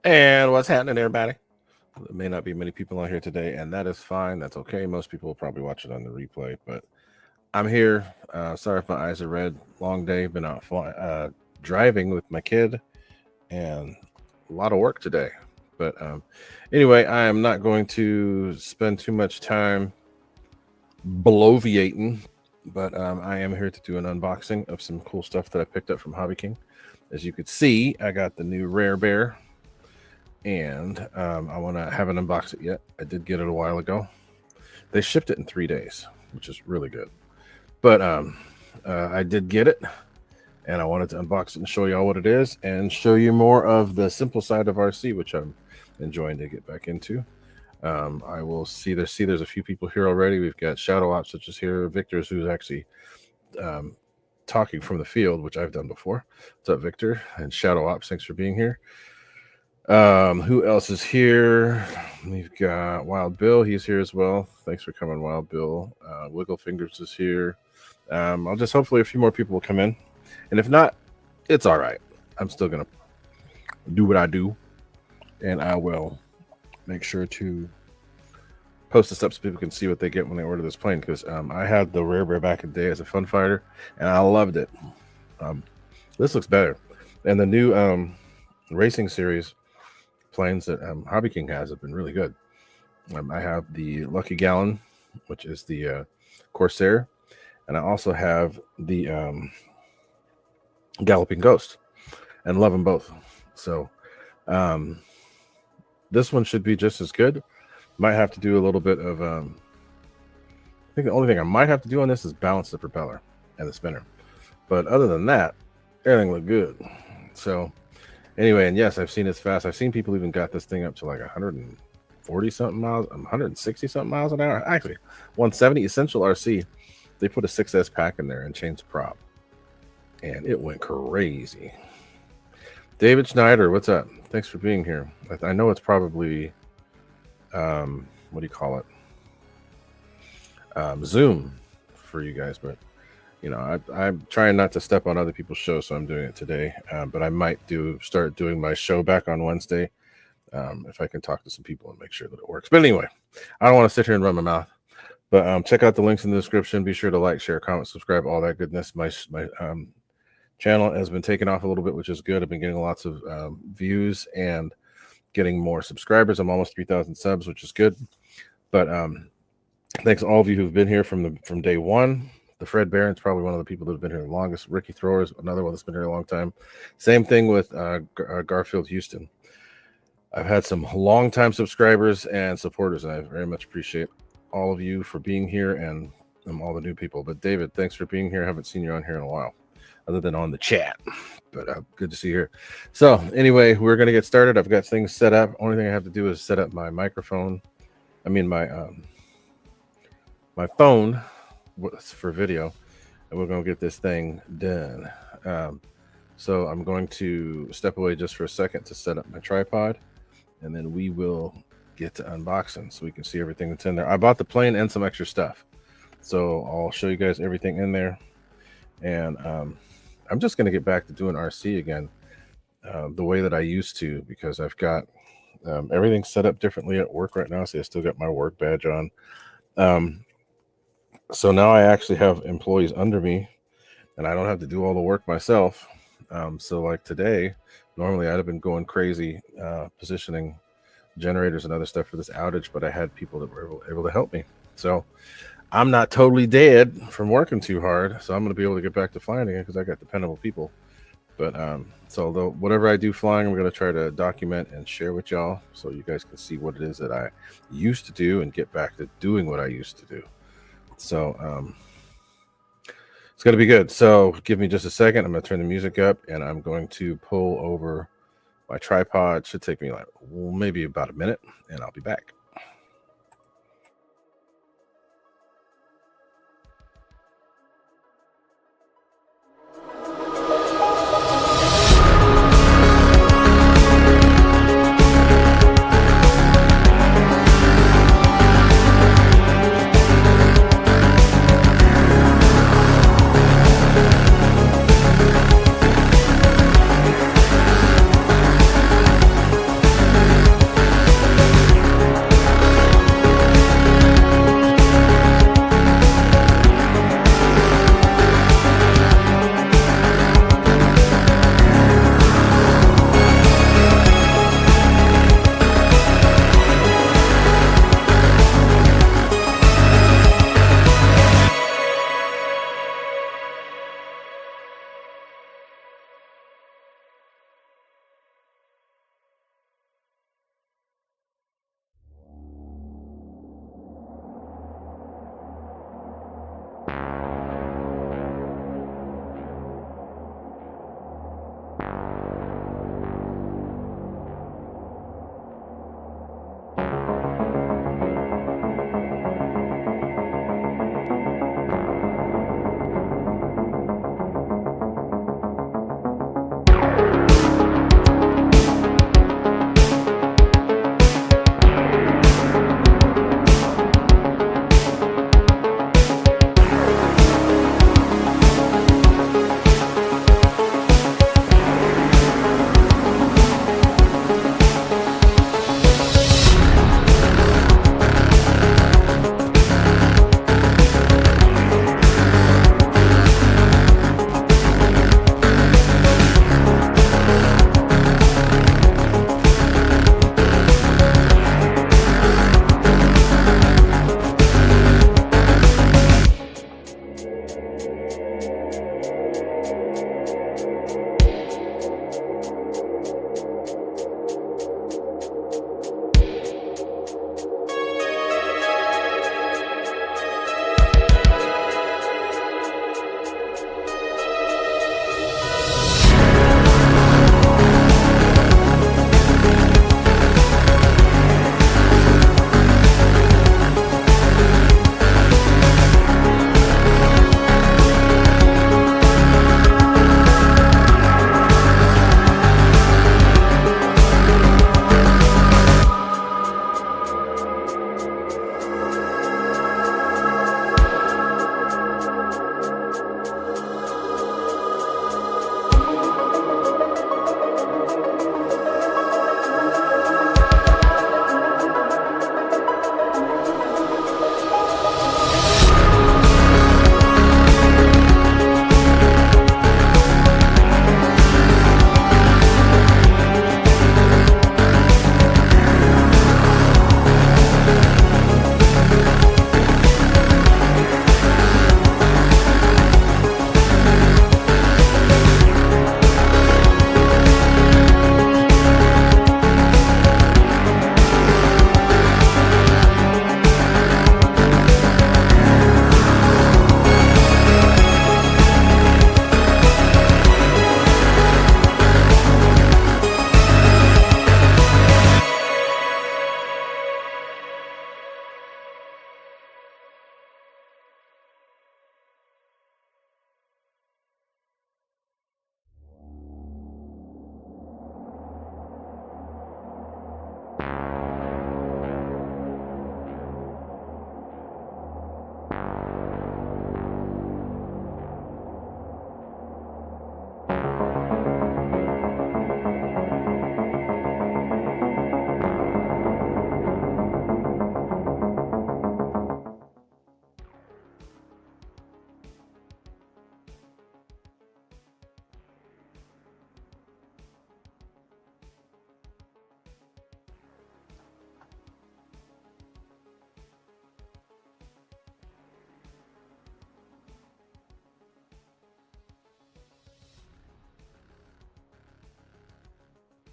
And what's happening, everybody? There may not be many people on here today, and that is fine. That's okay. Most people will probably watch it on the replay, but I'm here. Sorry if my eyes are red. Long day. Been out driving with my kid, and a lot of work today. But anyway, I am not going to spend too much time bloviating, but I am here to do an unboxing of some cool stuff that I picked up from Hobby King. As you could see, I got the new Rare Bear, and I want to haven't unboxed it yet. I did get it a while ago. They shipped it in 3 days, which is really good. But I did get it, and I wanted to unbox it and show you all what it is, and show you more of the simple side of RC, which I'm enjoying to get back into. I will see there's a few people here already. We've got Shadow Ops, such as here, Victor's, who's actually talking from the field, which I've done before. What's up, Victor? And Shadow Ops, thanks for being here. Who else is here? We've got Wild Bill. He's here as well. Thanks for coming, Wild Bill. Wiggle Fingers is here. I'll just hopefully a few more people will come in, and if not, it's all right. I'm still gonna do what I do, and I will make sure to post this up so people can see what they get when they order this plane, because I had the Rare Bear back in the day as a fun fighter, and I loved it. This looks better, and the new racing series planes that Hobby King has have been really good. I have the Lucky Gallon, which is the Corsair, and I also have the Galloping Ghost, and love them both. So this one should be just as good. Might have to do a little bit of I think the only thing I might have to do on this is balance the propeller and the spinner, but other than that, everything looked good. So anyway, and yes, I've seen it's fast. I've seen people even got this thing up to like 140 something miles, 160 something miles an hour. Actually, 170. Essential RC, they put a 6S pack in there and changed the prop, and it went crazy. David Schneider, what's up? Thanks for being here. I know it's probably what do you call it? Zoom for you guys, but you know, I'm trying not to step on other people's shows, so I'm doing it today. But I might start doing my show back on Wednesday if I can talk to some people and make sure that it works. But anyway, I don't want to sit here and run my mouth. But check out the links in the description. Be sure to like, share, comment, subscribe, all that goodness. My channel has been taking off a little bit, which is good. I've been getting lots of views and getting more subscribers. I'm almost 3,000 subs, which is good. But thanks to all of you who've been here from day one. The Fred Barron's probably one of the people that have been here the longest. Ricky Thrower is another one that's been here a long time. Same thing with Garfield Houston. I've had some long-time subscribers and supporters, and I very much appreciate all of you for being here and all the new people. But David, thanks for being here. I haven't seen you on here in a while, other than on the chat. But good to see you here. So anyway, we're going to get started. I've got things set up. Only thing I have to do is set up my microphone. I mean, my phone for video, and we're going to get this thing done. So I'm going to step away just for a second to set up my tripod, and then we will get to unboxing so we can see everything that's in there. I bought the plane and some extra stuff, so I'll show you guys everything in there. And I'm just going to get back to doing RC again the way that I used to, because I've got everything set up differently at work right now. See, I still got my work badge on. So now I actually have employees under me, and I don't have to do all the work myself. So like today, normally I'd have been going crazy positioning generators and other stuff for this outage, but I had people that were able to help me. So I'm not totally dead from working too hard, so I'm going to be able to get back to flying again because I got dependable people. But so whatever I do flying, I'm going to try to document and share with y'all so you guys can see what it is that I used to do and get back to doing what I used to do. So it's going to be good. So give me just a second. I'm going to turn the music up, and I'm going to pull over my tripod. It should take me like maybe about a minute, and I'll be back.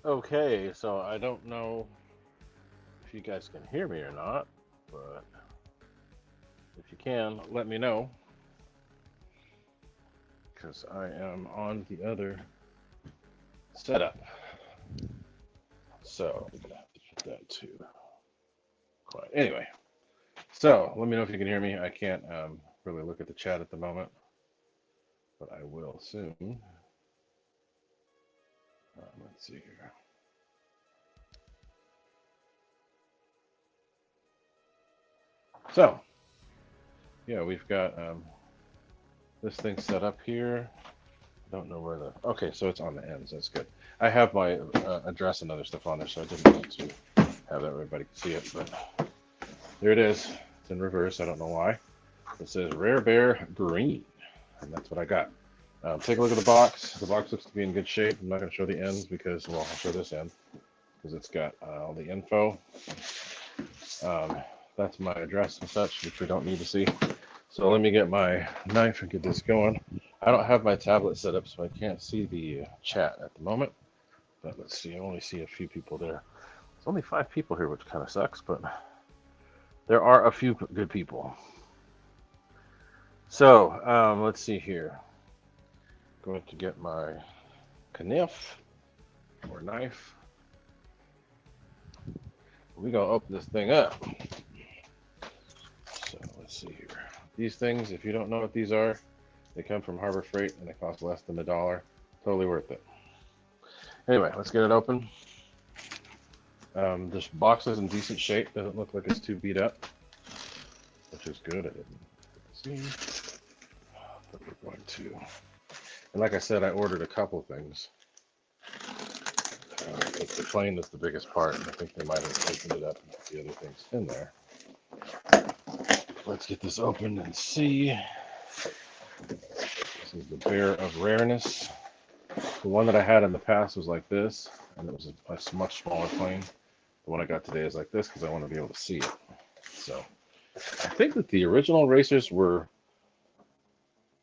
Okay, so I don't know if you guys can hear me or not, but if you can, let me know, because I am on the other setup. So I'm gonna have to put that to quiet. Anyway, so let me know if you can hear me. I can't really look at the chat at the moment, but I will soon. Let's see here. So, yeah, we've got this thing set up here. I don't know where the... Okay, so it's on the ends. That's good. I have my address and other stuff on there, so I didn't need to have that everybody can see it, but there it is. It's in reverse. I don't know why. It says Rare Bear Green, and that's what I got. Take a look at the box. The box looks to be in good shape. I'm not going to show the ends because, well, I'll show this end because it's got all the info. That's my address and such, which we don't need to see. So let me get my knife and get this going. I don't have my tablet set up, so I can't see the chat at the moment. But let's see. I only see a few people there. There's only 5 people here, which kind of sucks, but there are a few good people. So let's see here. Going to get my knife or knife. We're gonna open this thing up. So let's see here. These things, if you don't know what these are, they come from Harbor Freight and they cost less than $1. Totally worth it. Anyway, let's get it open. This box is in decent shape. Doesn't look like it's too beat up, which is good. I didn't see. But we're going to. And like I said, I ordered a couple things. The plane is the biggest part, and I think they might have opened it up and put the other things in there. Let's get this open and see. This is the Bear of Rareness. The one that I had in the past was like this, and it was a much smaller plane. The one I got today is like this because I want to be able to see it. So I think that the original racers were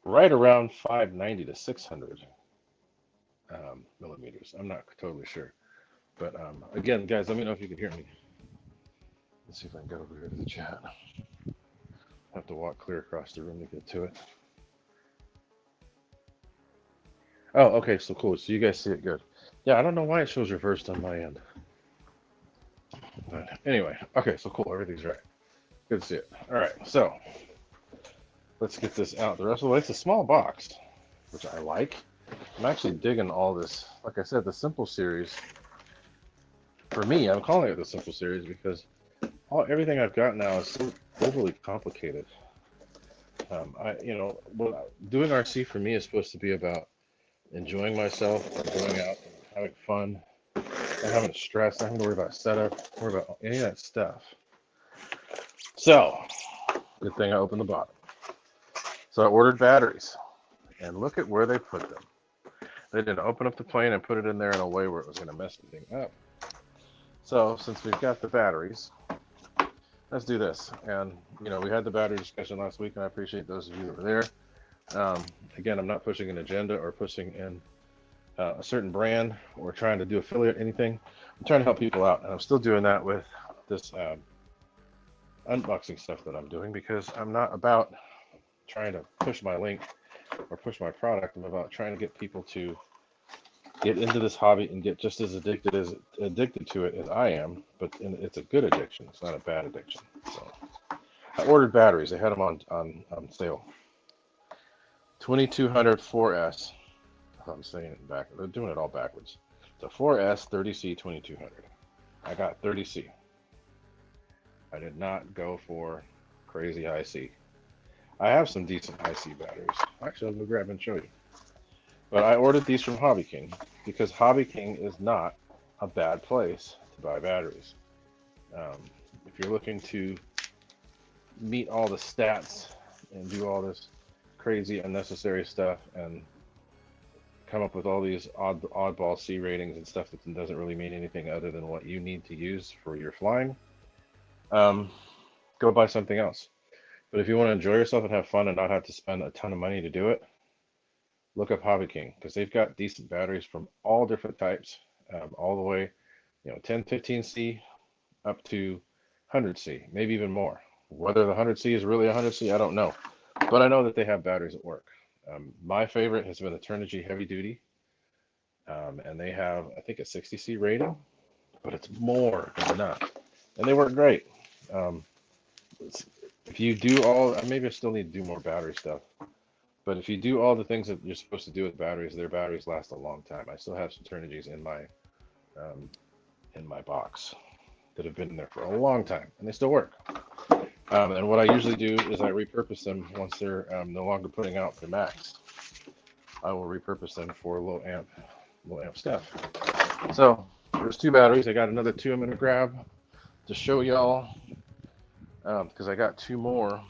right around 590 to 600 millimeters. I'm not totally sure. But again, guys, let me know if you can hear me. Let's see if I can get over here to the chat. I have to walk clear across the room to get to it. Oh, okay, so cool. So you guys see it good. Yeah, I don't know why it shows reversed on my end. But anyway, okay, so cool. Everything's right. Good to see it. All right, so let's get this out the rest of the way. It's a small box, which I like. I'm actually digging all this. Like I said, the Simple series. For me, I'm calling it the Simple series because everything I've got now is so overly complicated. Doing RC for me is supposed to be about enjoying myself, going out, and having fun, not having stress, not having to worry about setup, worry about any of that stuff. So, good thing I opened the bottom. So I ordered batteries, and look at where they put them. They didn't open up the plane and put it in there in a way where it was going to mess anything up. So since we've got the batteries, let's do this. And we had the battery discussion last week, and I appreciate those of you that were there. Again, I'm not pushing an agenda or pushing in a certain brand or trying to do affiliate anything. I'm trying to help people out, and I'm still doing that with this unboxing stuff that I'm doing because I'm not about trying to push my link or push my product. I'm about trying to get people to get into this hobby and get just as addicted to it as I am, but it's a good addiction. It's not a bad addiction. So I ordered batteries. I had them on sale. 2200 4S. I'm saying it back. They're doing it all backwards. The 4S 30C 2200. I got 30C. I did not go for crazy high C. I have some decent high C batteries. Actually, I'll go grab and show you. But I ordered these from Hobby King because Hobby King is not a bad place to buy batteries. If you're looking to meet all the stats and do all this crazy unnecessary stuff and come up with all these oddball C ratings and stuff that doesn't really mean anything other than what you need to use for your flying, go buy something else. But if you want to enjoy yourself and have fun and not have to spend a ton of money to do it, look up Hobby King because they've got decent batteries from all different types all the way, 10, 15C up to 100C, maybe even more. Whether the 100C is really 100C, I don't know. But I know that they have batteries that work. My favorite has been the Turnigy Heavy Duty, and they have, I think, a 60C rating, but it's more than enough. And they work great. Um, if you do all, maybe I still need to do more battery stuff. But if you do all the things that you're supposed to do with batteries, their batteries last a long time. I still have some Turnigys um, in my box that have been in there for a long time, and they still work. And what I usually do is I repurpose them once they're no longer putting out their max. I will repurpose them for low amp stuff. So there's two batteries. I got another two I'm gonna grab to show y'all because I got two more.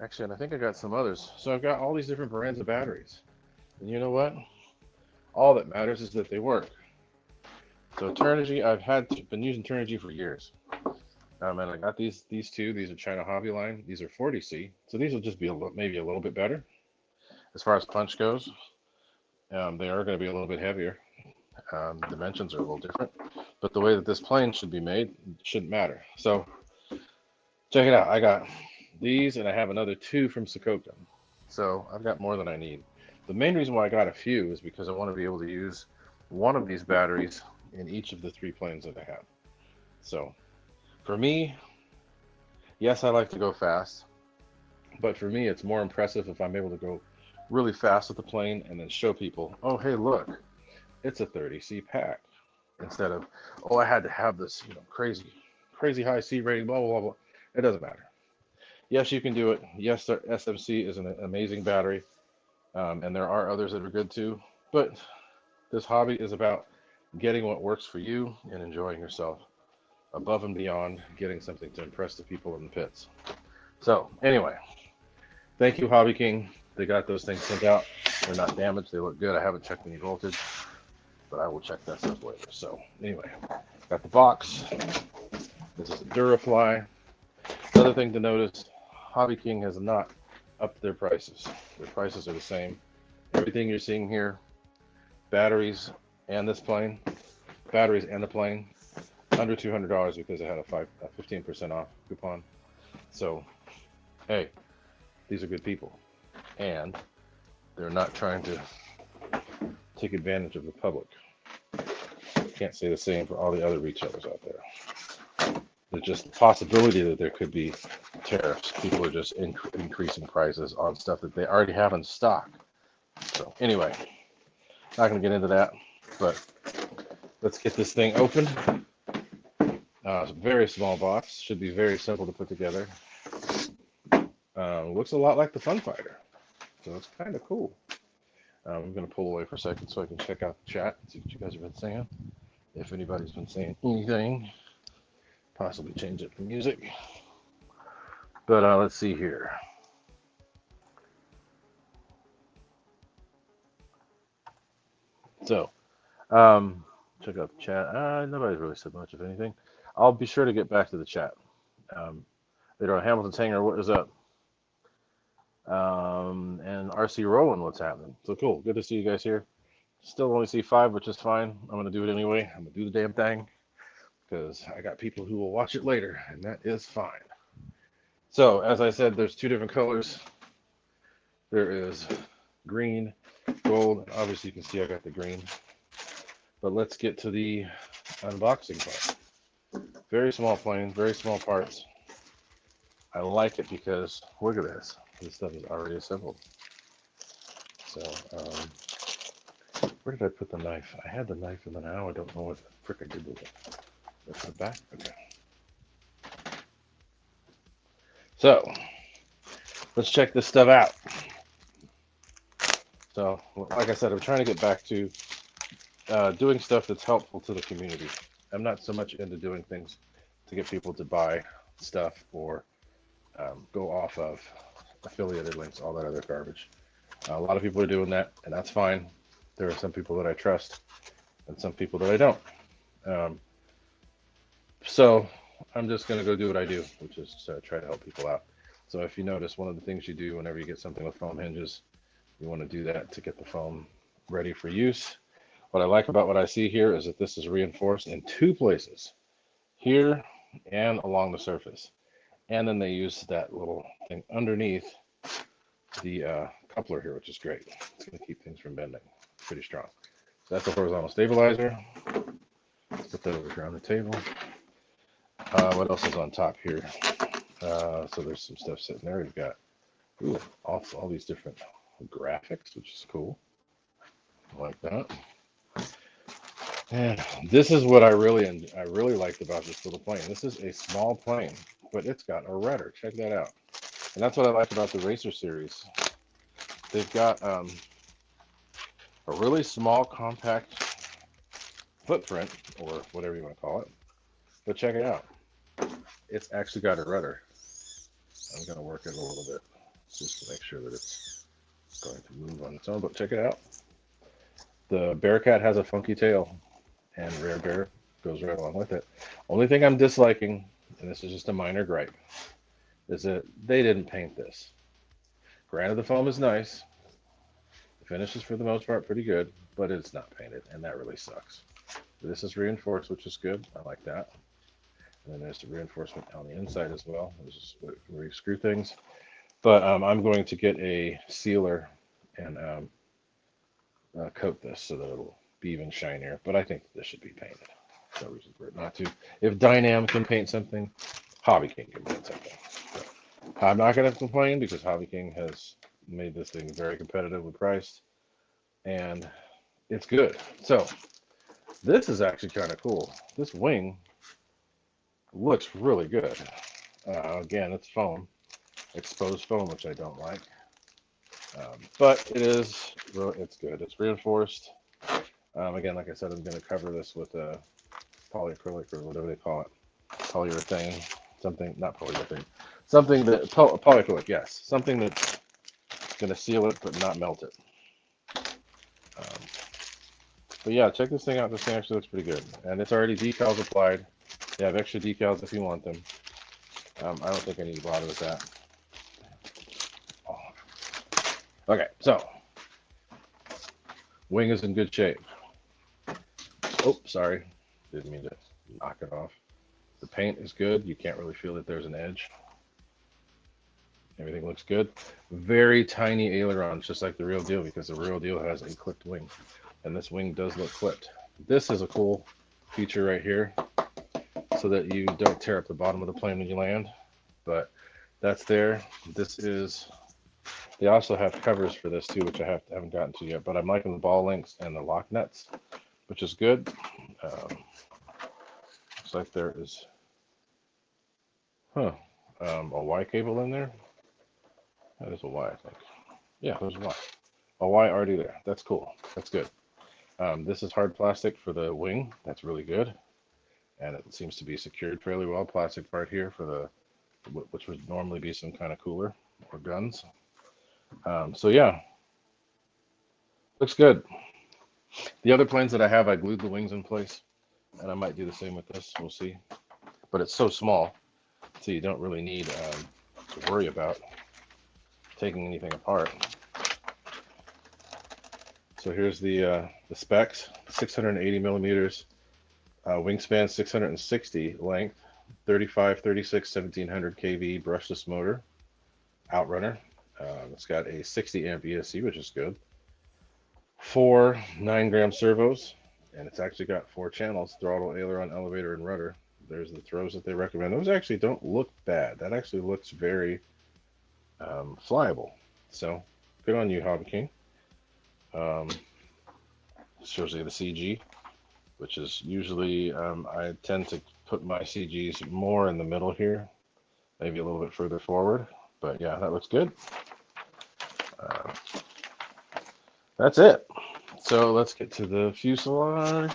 Actually, and I think I got some others. So I've got all these different brands of batteries. And you know what? All that matters is that they work. So Turnigy, been using Turnigy for years. And I got these two. These are China Hobby Line. These are 40C. So these will just be maybe a little bit better as far as punch goes. They are going to be a little bit heavier. Dimensions are a little different. But the way that this plane should be made shouldn't matter. So check it out. I got these, and I have another two from Sokoka. So I've got more than I need. The main reason why I got a few is because I want to be able to use one of these batteries in each of the three planes that I have. So for me, yes, I like to go fast, but for me, it's more impressive if I'm able to go really fast with the plane and then show people, oh, hey, look, it's a 30C pack, instead of, oh, I had to have this, crazy high C rating, blah, blah, blah. It doesn't matter. Yes, you can do it. Yes, the SMC is an amazing battery, and there are others that are good too, but this hobby is about getting what works for you and enjoying yourself above and beyond getting something to impress the people in the pits. So anyway, thank you, Hobby King. They got those things sent out. They're not damaged. They look good. I haven't checked any voltage, but I will check that stuff later. So anyway, got the box. This is a Durafly. Another thing to notice, Hobby King has not upped their prices. Their prices are the same. Everything you're seeing here, batteries and this plane, batteries and the plane, under $200 because I had a 15% off coupon. So, hey, these are good people, and they're not trying to take advantage of the public. Can't say the same for all the other retailers out there. There's just the possibility that there could be tariffs. People are just increasing prices on stuff that they already have in stock. So anyway, not going to get into that, but let's get this thing open. It's a very small box. Should be very simple to put together. Looks a lot like the Fun Fighter, so it's kind of cool. I'm going to pull away for a second so I can check out the chat and see what you guys have been saying. If anybody's been saying anything, possibly change it for music. But let's see here. So, check out the chat. Nobody's really said much of anything. I'll be sure to get back to the chat. Later on, Hamilton's Hangar, what is up? And RC Rowan, what's happening? So cool. Good to see you guys here. Still only see 5, which is fine. I'm going to do it anyway. I'm going to do the damn thing because I got people who will watch it later, and that is fine. So, as I said, there's two different colors. There is green, gold. Obviously, you can see I got the green. But let's get to the unboxing part. Very small plane, very small parts. I like it because, look at this. This stuff is already assembled. So, where did I put the knife? I had the knife, and then now I don't know what the frick I did with it. Did I put it back? Okay. So, let's check this stuff out. So, like I said, I'm trying to get back to doing stuff that's helpful to the community. I'm not so much into doing things to get people to buy stuff or go off of affiliated links, all that other garbage. A lot of people are doing that, and that's fine. There are some people that I trust and some people that I don't. So I'm just going to go do what I do, which is try to help people out. So if you notice, one of the things you do whenever you get something with foam hinges, you want to do that to get the foam ready for use. What I like about what I see here is that this is reinforced in two places, here and along the surface. And then they use that little thing underneath the coupler here, which is great. It's going to keep things from bending. Pretty strong. So that's a horizontal stabilizer. Let's put that over here on the table. What else is on top here? So there's some stuff sitting there. We've got all these different graphics, which is cool. I like that. And this is what I really liked about this little plane. This is a small plane, but it's got a rudder. Check that out. And that's what I like about the Racer series. They've got a really small, compact footprint, or whatever you want to call it. But check it out. It's actually got a rudder. I'm going to work it a little bit just to make sure that it's going to move on its own. But check it out. The Bearcat has a funky tail, and Rare Bear goes right along with it. Only thing I'm disliking, and this is just a minor gripe, is that they didn't paint this. Granted, the foam is nice. The finish is for the most part pretty good, but it's not painted, and that really sucks. This is reinforced, which is good. I like that. And then there's the reinforcement on the inside as well. This is where you screw things. But I'm going to get a sealer and coat this so that it'll be even shinier. But I think this should be painted. No reason for it not to. If Dynam can paint something, Hobby King can paint something. So I'm not going to complain because Hobby King has made this thing very competitively priced. And it's good. So this is actually kind of cool. This wing looks really good. Again, it's foam, exposed foam, which I don't like. But it's good. It's reinforced. Again, like I said, I'm going to cover this with a polyacrylic or whatever they call it, polyurethane, something, not polyurethane, something that, polyacrylic, yes, something that's going to seal it but not melt it. But yeah, check this thing out. This thing actually looks pretty good. And it's already decals applied. They have extra decals if you want them. I don't think I need to bother with that. Oh. Okay, so wing is in good shape. Oh, sorry. Didn't mean to knock it off. The paint is good. You can't really feel that there's an edge. Everything looks good. Very tiny ailerons, just like the real deal, because the real deal has a clipped wing. And this wing does look clipped. This is a cool feature right here, so that you don't tear up the bottom of the plane when you land. But that's there. This is, they also have covers for this too, which I haven't gotten to yet. But I'm liking the ball links and the lock nuts, which is good. Looks like there is, a Y cable in there. That is a Y, I think. Yeah, there's a Y. A Y already there. That's cool. That's good. This is hard plastic for the wing. That's really good. And it seems to be secured fairly well. Plastic part here for the, which would normally be some kind of cooler or guns. So yeah, looks good. The other planes that I have, I glued the wings in place, and I might do the same with this. We'll see. But it's so small, so you don't really need to worry about taking anything apart. So here's the specs: 680 millimeters. Wingspan 660, length 35, 36, 1700 kV brushless motor, outrunner. It's got a 60 amp ESC, which is good. 4 9-gram servos, and it's actually got 4 channels: throttle, aileron, elevator, and rudder. There's the throws that they recommend. Those actually don't look bad. That actually looks very flyable. So good on you, Hobby King. Shows you the CG, which is usually, I tend to put my CGs more in the middle here, maybe a little bit further forward, but yeah, that looks good. That's it. So let's get to the fuselage.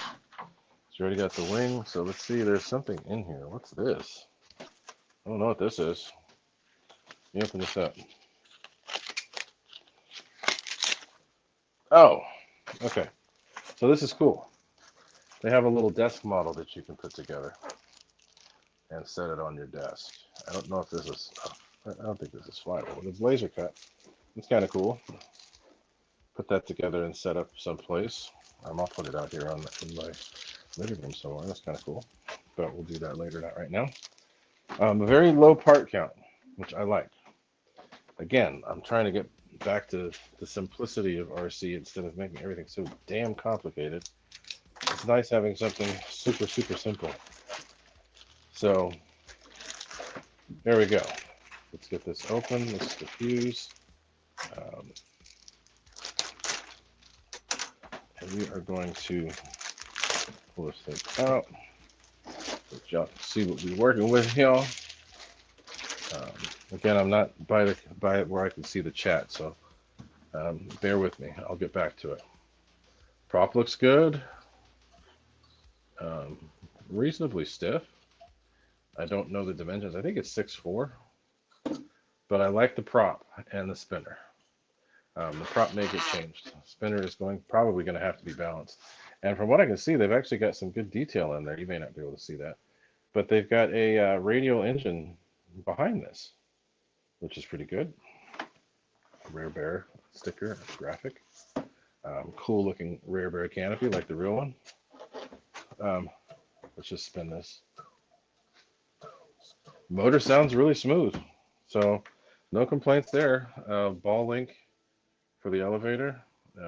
It's already got the wing, so let's see, there's something in here. What's this? I don't know what this is. Let me open this up. Oh, okay. So this is cool. They have a little desk model that you can put together and set it on your desk. I don't know if this is, I don't think this is flyable, but it's laser cut. It's kind of cool. Put that together and set up someplace. I'll put it out here in my living room somewhere. That's kind of cool. But we'll do that later, not right now. A very low part count, which I like. Again, I'm trying to get back to the simplicity of RC instead of making everything so damn complicated. It's nice having something super, super simple. So there we go. Let's get this open. This is the fuse. And we are going to pull this thing out so y'all can see what we're working with here. Again, I'm not by where I can see the chat, so bear with me. I'll get back to it. Prop looks good. Reasonably stiff. I don't know the dimensions. I think it's 6'4", but I like the prop and the spinner. The prop may get changed. Spinner is probably going to have to be balanced. And from what I can see, they've actually got some good detail in there. You may not be able to see that, but they've got a radial engine behind this, which is pretty good. Rare Bear sticker graphic. Cool looking Rare Bear canopy like the real one. Let's just spin this. Motor sounds really smooth, so no complaints there. Ball link for the elevator.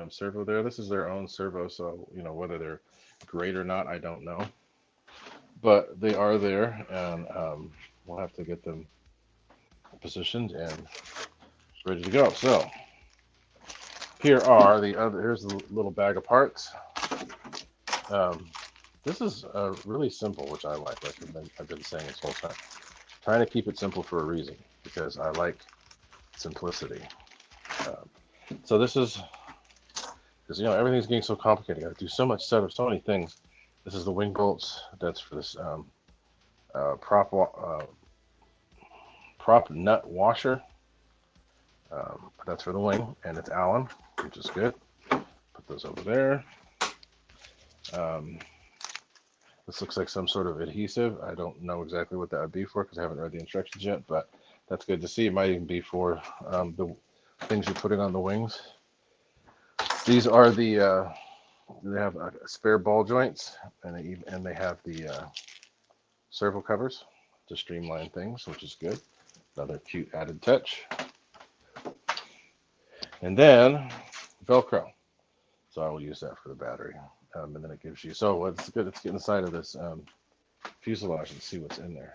Servo there. This is their own servo, so whether they're great or not, I don't know. But they are there, and we'll have to get them positioned and ready to go. So here are here's the little bag of parts. This is really simple, which I like I've been saying this whole time. Trying to keep it simple for a reason, because I like simplicity. So this is, because everything's getting so complicated. I got to do so much setup, so many things. This is the wing bolts. That's for this prop nut washer. That's for the wing, and it's Allen, which is good. Put those over there. This looks like some sort of adhesive. I don't know exactly what that would be for because I haven't read the instructions yet, but that's good to see. It might even be for the things you're putting on the wings. These are they have spare ball joints, and they have the servo covers to streamline things, which is good. Another cute added touch. And then Velcro. So I will use that for the battery. And then it gives you, so what's good, let's get inside of this fuselage and see what's in there.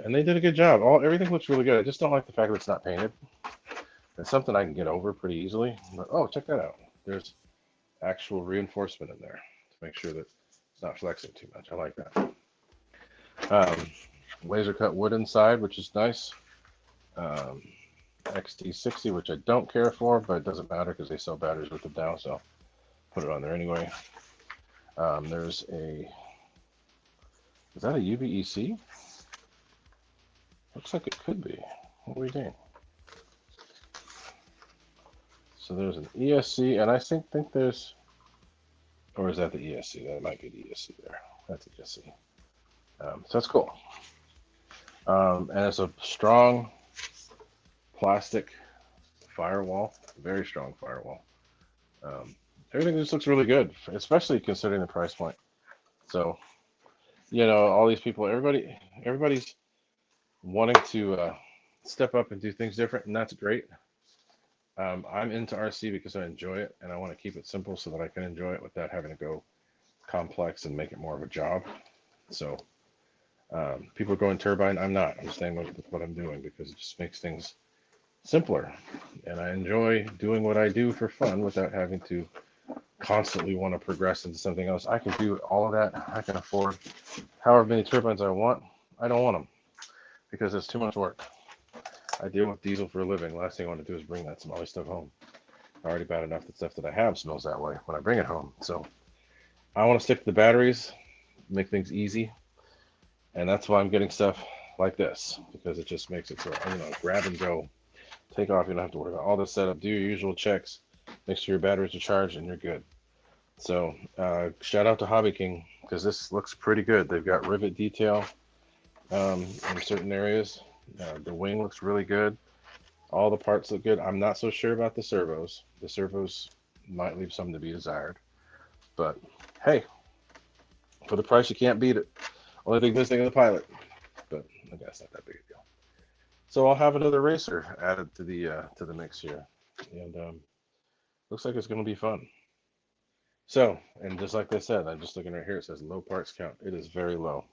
And they did a good job. Everything looks really good. I just don't like the fact that it's not painted. It's something I can get over pretty easily. But, oh, check that out. There's actual reinforcement in there to make sure that it's not flexing too much. I like that. Laser cut wood inside, which is nice. XT60, which I don't care for, but it doesn't matter because they sell batteries with them now, so I'll put it on there anyway. There's is that a UVEC? Looks like it could be. What are we doing? So there's an ESC, and I think there's, or is that the ESC? That might be the ESC there. That's ESC. So that's cool. And it's a strong plastic firewall, very strong firewall. Everything just looks really good, especially considering the price point. So, all these people, everybody's wanting to step up and do things different, and that's great. I'm into RC because I enjoy it, and I want to keep it simple so that I can enjoy it without having to go complex and make it more of a job. So, people are going turbine. I'm not. I'm staying with what I'm doing because it just makes things simpler, and I enjoy doing what I do for fun without having to constantly want to progress into something else. I can do all of that. I can afford however many turbines I want. I don't want them because it's too much work. I deal with diesel for a living. Last thing I want to do is bring that smelly stuff home. Already bad enough the stuff that I have smells that way when I bring it home. So I want to stick to the batteries, make things easy, and that's why I'm getting stuff like this, because it just makes it so, grab and go. Take off, you don't have to worry about all this setup. Do your usual checks, make sure your batteries are charged, and you're good. So shout out to Hobby King, because this looks pretty good. They've got rivet detail in certain areas. The wing looks really good. All the parts look good. I'm not so sure about the servos. The servos might leave some to be desired. But hey, for the price, you can't beat it. Only thing missing is the pilot. But I guess not that big a deal. So I'll have another racer added to the mix here, and looks like it's going to be fun. So, and just like I said, I'm just looking right here. It says low parts count. It is very low,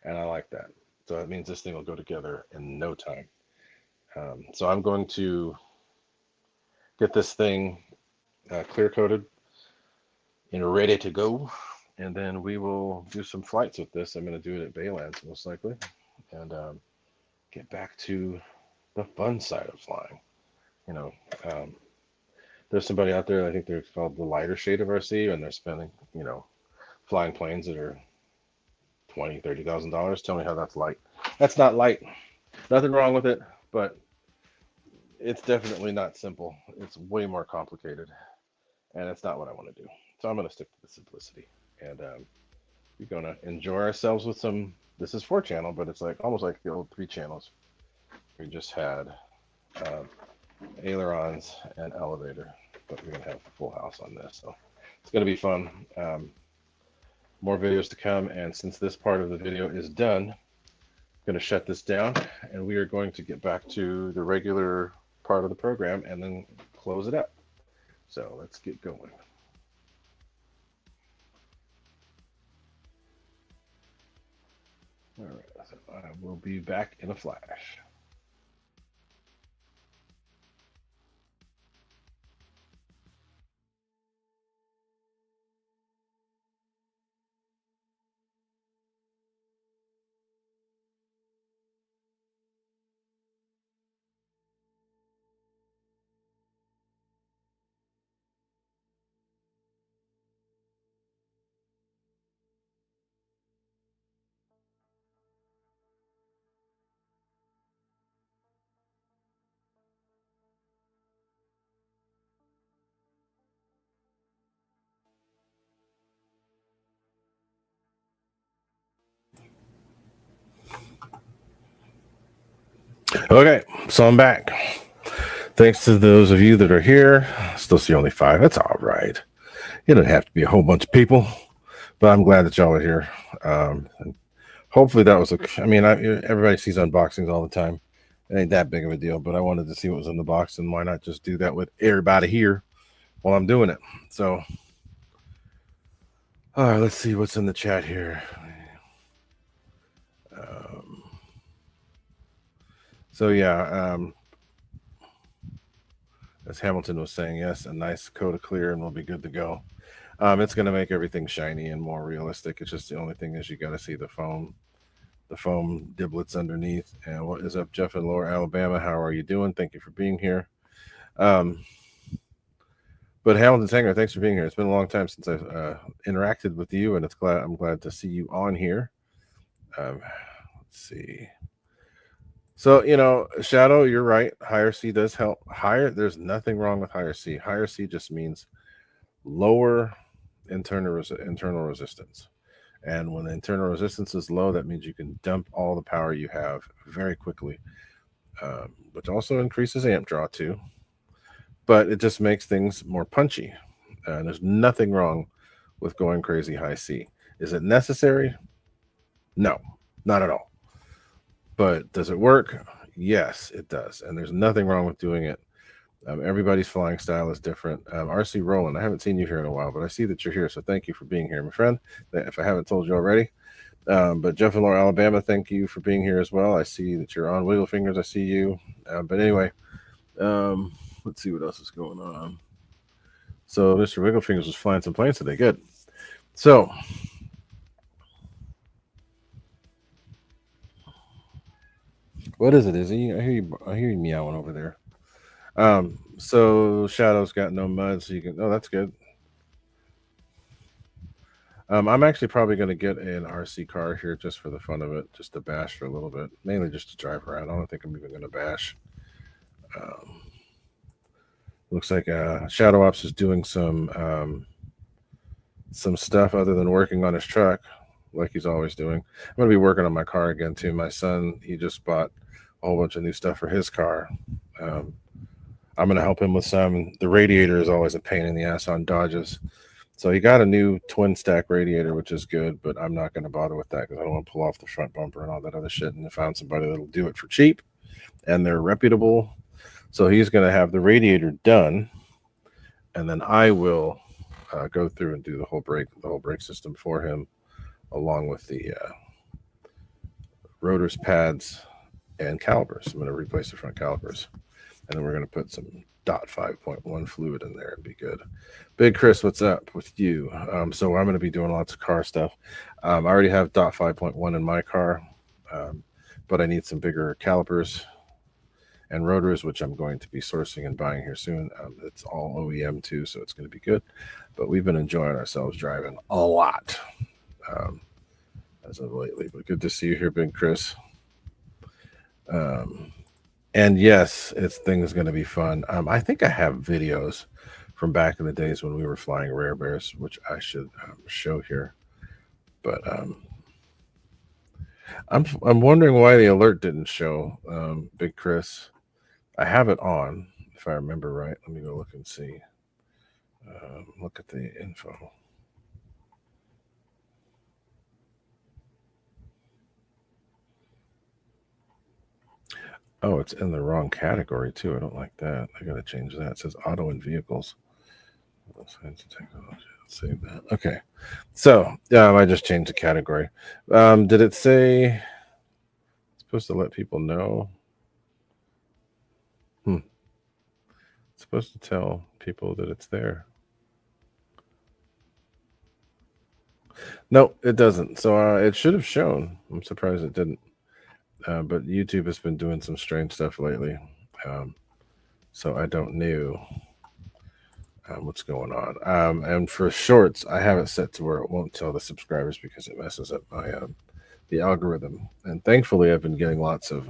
and I like that. So that means this thing will go together in no time. So I'm going to get this thing clear coated and ready to go, and then we will do some flights with this. I'm going to do it at Baylands most likely, and get back to the fun side of flying. You know, um, there's somebody out there, I think they're called the lighter shade of RC, and they're spending, flying planes that are $20,000, $30,000. Tell me how that's light. That's not light. Nothing wrong with it, but it's definitely not simple. It's way more complicated, and it's not what I want to do. So I'm going to stick to the simplicity, and we're going to enjoy ourselves with some. This is 4 channel, but it's like almost like the old 3 channels. We just had um, ailerons and elevator, but we're going to have a full house on this. So it's going to be fun. More videos to come, and since this part of the video is done, I'm going to shut this down, and we are going to get back to the regular part of the program and then close it up. So let's get going. All right, so I will be back in a flash. Okay, so I'm back. Thanks to those of you that are here. Still see only 5. That's all right. It doesn't have to be a whole bunch of people, but I'm glad that y'all are here. And hopefully that was I mean, everybody sees unboxings all the time. It ain't that big of a deal, but I wanted to see what was in the box, and why not just do that with everybody here while I'm doing it. So, all right, let's see what's in the chat here. So yeah, as Hamilton was saying, yes, a nice coat of clear and we'll be good to go. It's going to make everything shiny and more realistic. It's just the only thing is you got to see the foam giblets underneath. And what is up, Jeff in Lower Alabama? How are you doing? Thank you for being here. But Hamilton Sanger, thanks for being here. It's been a long time since I've interacted with you, and I'm glad to see you on here. Let's see. So, Shadow, you're right. Higher C does help. There's nothing wrong with higher C. Higher C just means lower internal resistance. And when the internal resistance is low, that means you can dump all the power you have very quickly, which also increases amp draw too. But it just makes things more punchy. There's nothing wrong with going crazy high C. Is it necessary? No, not at all. But does it work? Yes, it does. And there's nothing wrong with doing it. Everybody's flying style is different. RC Roland, I haven't seen you here in a while, but I see that you're here. So thank you for being here, my friend, if I haven't told you already. But Jeff in Lower Alabama, thank you for being here as well. I see that you're on Wiggle Fingers. I see you. But anyway, let's see what else is going on. So Mr. Wiggle Fingers was flying some planes today. Good. So what is it, Izzy? I hear you meowing over there. So Shadow's got no mud, so you can. Oh, that's good. I'm actually probably going to get an RC car here just for the fun of it, just to bash for a little bit, mainly just to drive around. I don't think I'm even going to bash. Looks like Shadow Ops is doing some stuff other than working on his truck, like he's always doing. I'm going to be working on my car again too. My son, he just bought a whole bunch of new stuff for his car. Um, I'm going to help him with some. The radiator is always a pain in the ass on Dodges. So he got a new twin stack radiator, which is good, but I'm not going to bother with that because I don't want to pull off the front bumper and all that other shit. And I found somebody that'll do it for cheap and they're reputable. So he's going to have the radiator done, and then I will go through and do the whole brake system for him, along with the rotors, pads, and calipers. I'm going to replace the front calipers, and then we're going to put some dot 5.1 fluid in there and be good. Big Chris, what's up with you? So I'm going to be doing lots of car stuff. I already have dot 5.1 in my car, but I need some bigger calipers and rotors, which I'm going to be sourcing and buying here soon. It's all OEM too, so it's going to be good. But we've been enjoying ourselves driving a lot as of lately. But good to see you here, Big Chris. And yes, things going to be fun. I think I have videos from back in the days when we were flying Rare Bears, which I should show here. But I'm wondering why the alert didn't show, Big Chris. I have it on, if I remember right. Let me go look and see. Look at the info. Oh, it's in the wrong category too. I don't like that. I gotta change that. It says auto and vehicles. Save that. Okay. So I just changed the category. Did it say it's supposed to let people know? It's supposed to tell people that it's there. No, it doesn't. So it should have shown. I'm surprised it didn't. But YouTube has been doing some strange stuff lately. So I don't know what's going on. And for shorts, I have it set to where it won't tell the subscribers because it messes up my the algorithm. And thankfully, I've been getting lots of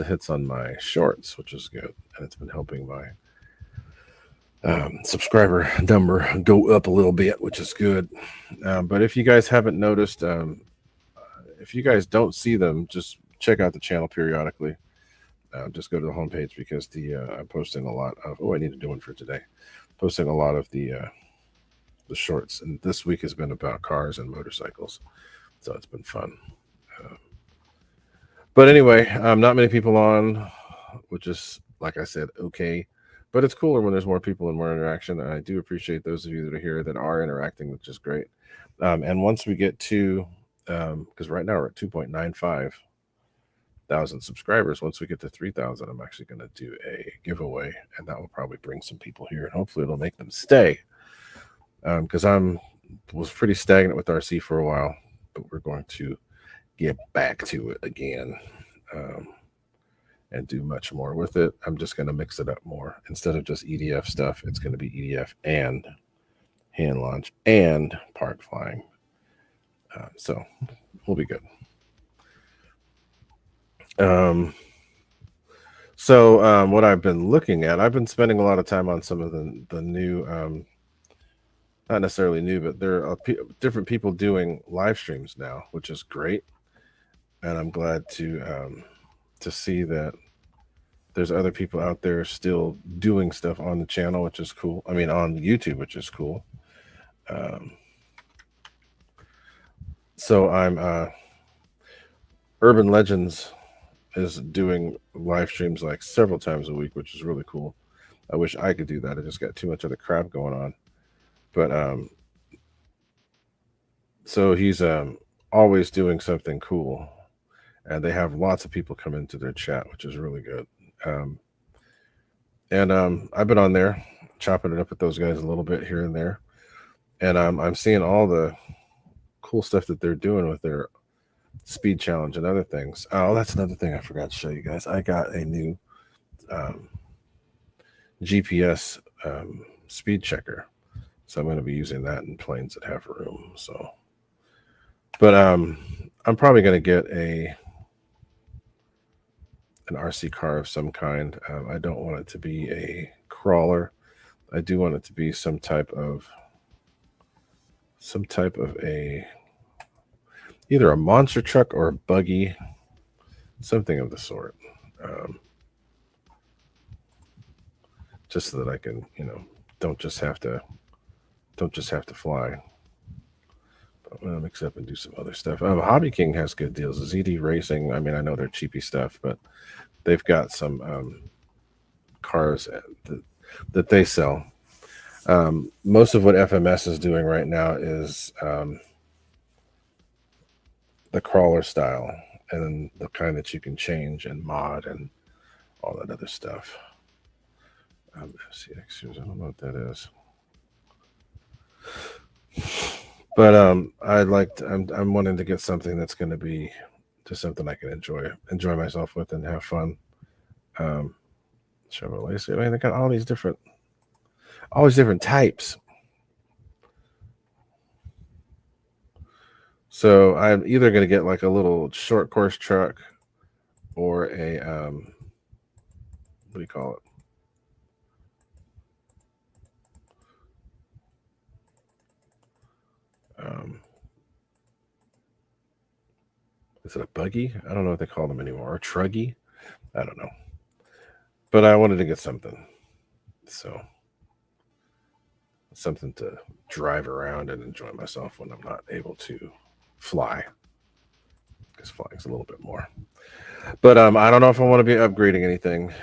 hits on my shorts, which is good, and it's been helping my subscriber number go up a little bit, which is good. But if you guys haven't noticed, if you guys don't see them, just check out the channel periodically. Just go to the homepage because I'm posting a lot of. Oh, I need to do one for today. Posting a lot of the shorts, and this week has been about cars and motorcycles, so it's been fun. But anyway, not many people on, which is, like I said, okay. But it's cooler when there's more people and more interaction. And I do appreciate those of you that are here that are interacting, which is great. And once we get to, because right now we're at 2.95 thousand subscribers. Once we get to 3,000, I'm actually going to do a giveaway, and that will probably bring some people here, and hopefully it'll make them stay. Because was pretty stagnant with RC for a while, but we're going to get back to it again. And do much more with it. I'm just going to mix it up more. Instead of just EDF stuff, it's going to be EDF and hand launch and park flying. So we'll be good. So what I've been looking at, I've been spending a lot of time on some of the new, not necessarily new, but there are different people doing live streams now, which is great. And I'm glad to see that there's other people out there still doing stuff on the channel, which is cool. I mean, on YouTube, which is cool. So I'm Urban Legends is doing live streams like several times a week, which is really cool. I wish I could do that. I just got too much other crap going on. But so he's always doing something cool. And they have lots of people come into their chat, which is really good. And I've been on there chopping it up with those guys a little bit here and there. And I'm seeing all the cool stuff that they're doing with their speed challenge and other things. Oh, that's another thing I forgot to show you guys. I got a new GPS speed checker. So I'm going to be using that in planes that have room. So, but I'm probably going to get an RC car of some kind. I don't want it to be a crawler. I do want it to be some type of either a monster truck or a buggy, something of the sort. Um, just so that I can, don't just have to fly. But I'm gonna mix up and do some other stuff. Hobby King has good deals. ZD Racing. I mean, I know they're cheapy stuff, but they've got some cars that they sell. Most of what FMS is doing right now is the crawler style, and the kind that you can change and mod and all that other stuff. FCX, I don't know what that is. But I'm wanting to get something that's going to be just something I can enjoy myself with and have fun. Um, Chevrolet. I mean, they got all these different types. So I'm either going to get like a little short course truck or a what do you call it? Is it a buggy? I don't know what they call them anymore. Or truggy? I don't know. But I wanted to get something. So something to drive around and enjoy myself when I'm not able to fly. Because flying's a little bit more. But I don't know if I want to be upgrading anything,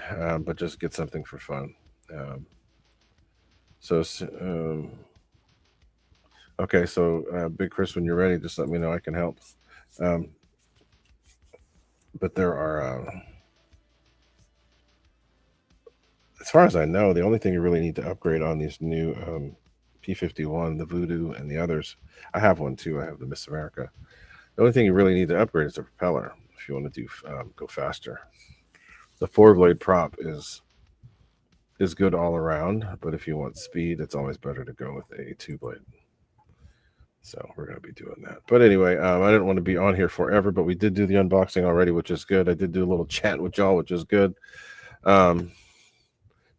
but just get something for fun. So, okay, so Big Chris, when you're ready, just let me know. I can help. But there are, as far as I know, the only thing you really need to upgrade on these new P51, the Voodoo, and the others. I have one too. I have the Miss America. The only thing you really need to upgrade is the propeller if you want to do go faster. The 4-blade prop is good all around, but if you want speed, it's always better to go with a 2-blade. So we're going to be doing that. But anyway, I didn't want to be on here forever, but we did do the unboxing already, which is good. I did do a little chat with y'all, which is good. Is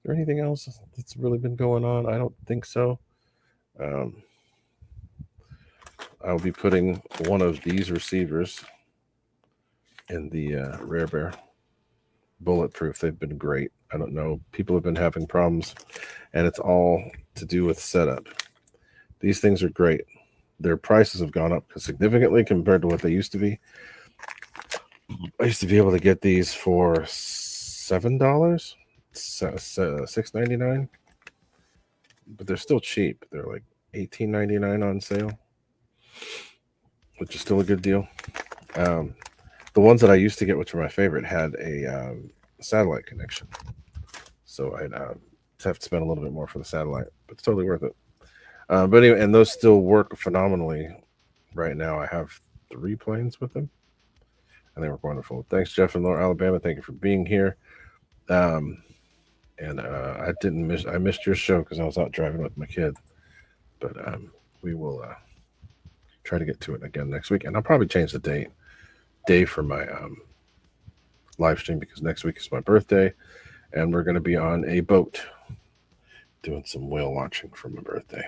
there anything else that's really been going on? I don't think so. I'll be putting one of these receivers in the Rare Bear Bulletproof. They've been great. I don't know. People have been having problems, and it's all to do with setup. These things are great. Their prices have gone up significantly compared to what they used to be. I used to be able to get these for $7, $6.99, but they're still cheap. They're like $18.99 on sale, which is still a good deal. The ones that I used to get, which were my favorite, had a satellite connection, so I'd have to spend a little bit more for the satellite, but it's totally worth it. But anyway, and those still work phenomenally right now. I have 3 planes with them, and they work wonderful. Thanks, Jeff in Lower Alabama. Thank you for being here. And I missed your show because I was out driving with my kid. But we will try to get to it again next week, and I'll probably change the day for my live stream because next week is my birthday, and we're going to be on a boat doing some whale watching for my birthday.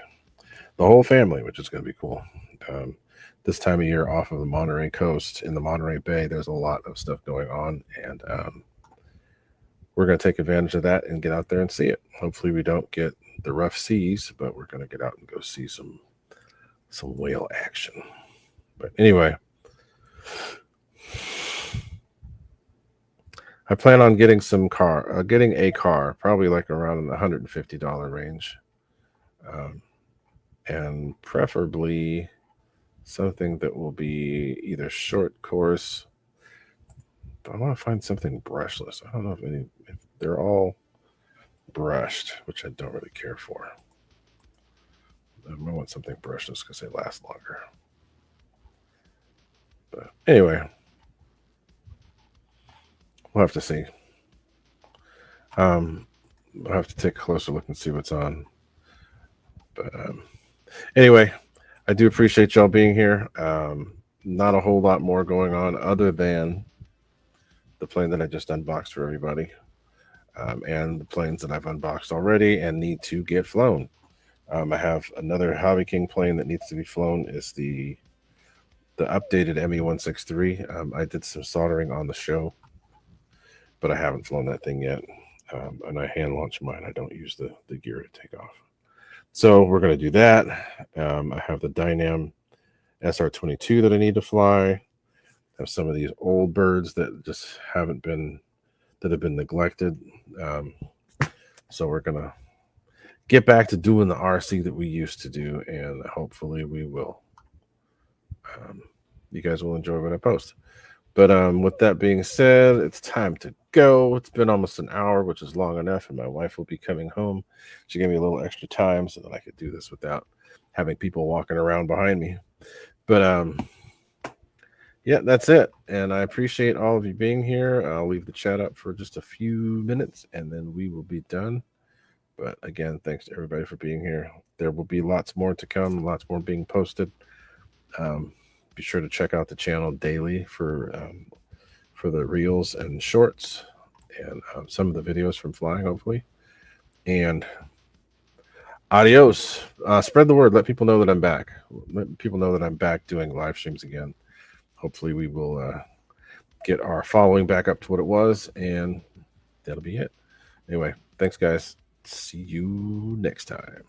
The whole family, which is going to be cool. This time of year off of the Monterey coast in the Monterey Bay, there's a lot of stuff going on, and we're going to take advantage of that and get out there and see it. Hopefully we don't get the rough seas, but we're going to get out and go see some whale action. But anyway, I plan on getting getting a car, probably like around the $150 range, and preferably something that will be either short course. But I want to find something brushless. I don't know if they're all brushed, which I don't really care for. I want something brushless because they last longer. But anyway, we'll have to see. I'll have to take a closer look and see what's on. But anyway, I do appreciate y'all being here. Not a whole lot more going on other than the plane that I just unboxed for everybody, and the planes that I've unboxed already and need to get flown. I have another Hobby King plane that needs to be flown. Is the the updated ME163. I did some soldering on the show, but I haven't flown that thing yet. And I hand launch mine. I don't use the gear to take off. So we're going to do that. I have the Dynam SR22 that I need to fly. I have some of these old birds that just have been neglected. So we're going to get back to doing the RC that we used to do, and hopefully we will. You guys will enjoy what I post. But with that being said, it's time to go. It's been almost an hour, which is long enough, and my wife will be coming home. She gave me a little extra time so that I could do this without having people walking around behind me. But yeah, that's it. And I appreciate all of you being here. I'll leave the chat up for just a few minutes, and then we will be done. But again, thanks to everybody for being here. There will be lots more to come, lots more being posted. Be sure to check out the channel daily for the reels and shorts and some of the videos from flying, hopefully. And adios. Spread the word. Let people know that I'm back. Let people know that I'm back doing live streams again. Hopefully we will get our following back up to what it was, and that'll be it. Anyway, thanks, guys. See you next time.